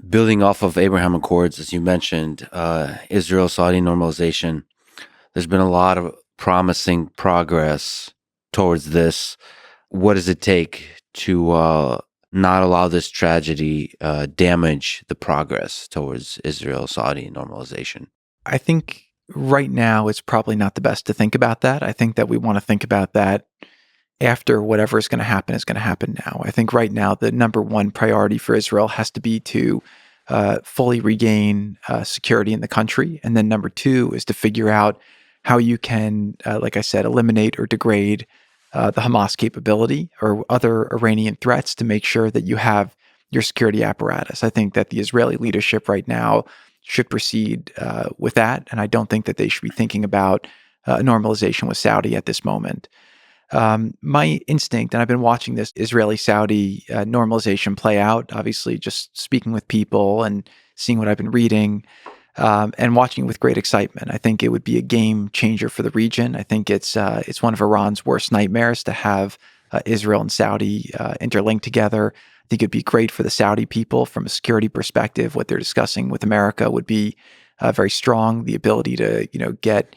building off of Abraham Accords, as you mentioned, Israel-Saudi normalization, there's been a lot of promising progress towards this. What does it take to not allow this tragedy damage the progress towards Israel-Saudi normalization? I think right now it's probably not the best to think about that. I think that we want to think about that after whatever is going to happen is going to happen now. I think right now the number one priority for Israel has to be to fully regain security in the country. And then number two is to figure out how you can, like I said, eliminate or degrade the Hamas capability or other Iranian threats to make sure that you have your security apparatus. I think that the Israeli leadership right now should proceed with that. And I don't think that they should be thinking about normalization with Saudi at this moment. My instinct, and I've been watching this Israeli-Saudi normalization play out, obviously just speaking with people and seeing what I've been reading and watching with great excitement. I think it would be a game changer for the region. I think it's one of Iran's worst nightmares to have Israel and Saudi interlinked together. I think it'd be great for the Saudi people from a security perspective. What they're discussing with America would be very strong. The ability to get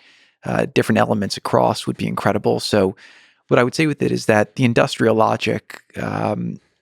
different elements across would be incredible. So what I would say with it is that the industrial logic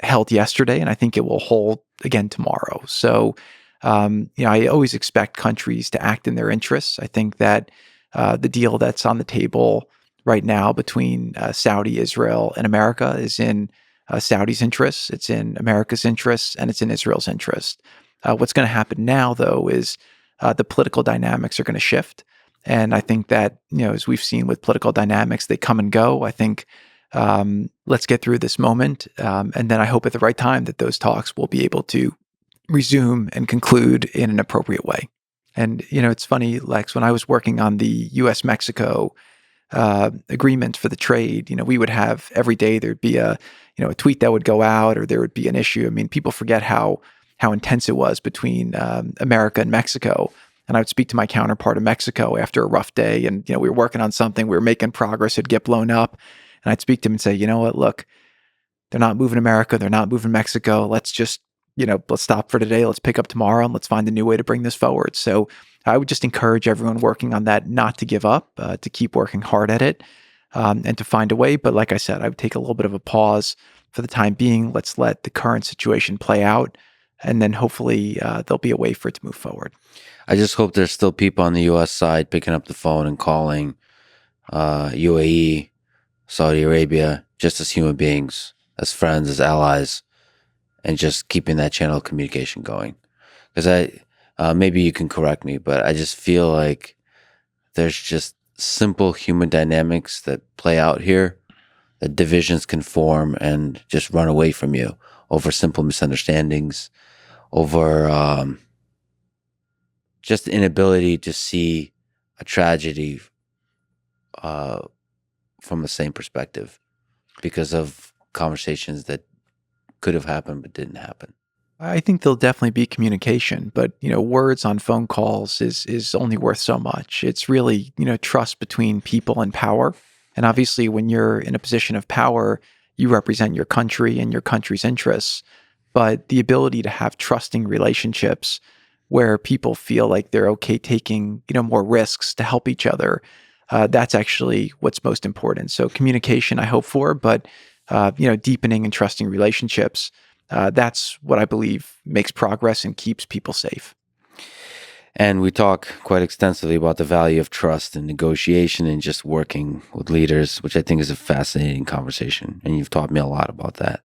held yesterday, and I think it will hold again tomorrow. So, I always expect countries to act in their interests. I think that the deal that's on the table right now between Saudi, Israel, and America is in Saudi's interests, it's in America's interests, and it's in Israel's interest. What's going to happen now, though, is the political dynamics are going to shift. And I think that, as we've seen with political dynamics, they come and go. I think let's get through this moment. And then I hope at the right time that those talks will be able to resume and conclude in an appropriate way. And, it's funny, Lex, when I was working on the U.S.-Mexico agreement for the trade, we would have every day there'd be a tweet that would go out or there would be an issue. I mean, people forget how intense it was between America and Mexico. And I would speak to my counterpart in Mexico after a rough day. And, we were working on something, we were making progress, it'd get blown up. And I'd speak to him and say, you know what, look, they're not moving America, they're not moving Mexico. Let's just, let's stop for today. Let's pick up tomorrow and let's find a new way to bring this forward. So I would just encourage everyone working on that not to give up, to keep working hard at it and to find a way. But like I said, I would take a little bit of a pause for the time being. Let's let the current situation play out. And then hopefully there'll be a way for it to move forward. I just hope there's still people on the U.S. side picking up the phone and calling UAE, Saudi Arabia, just as human beings, as friends, as allies, and just keeping that channel of communication going. Because maybe you can correct me, but I just feel like there's just simple human dynamics that play out here, that divisions can form and just run away from you over simple misunderstandings, over just the inability to see a tragedy from the same perspective because of conversations that could have happened but didn't happen. I think there'll definitely be communication, but words on phone calls is only worth so much. It's really trust between people and power, and obviously when you're in a position of power, you represent your country and your country's interests. But the ability to have trusting relationships where people feel like they're okay taking more risks to help each other, that's actually what's most important. So communication, I hope for, but deepening and trusting relationships. That's what I believe makes progress and keeps people safe. And we talk quite extensively about the value of trust and negotiation and just working with leaders, which I think is a fascinating conversation. And you've taught me a lot about that.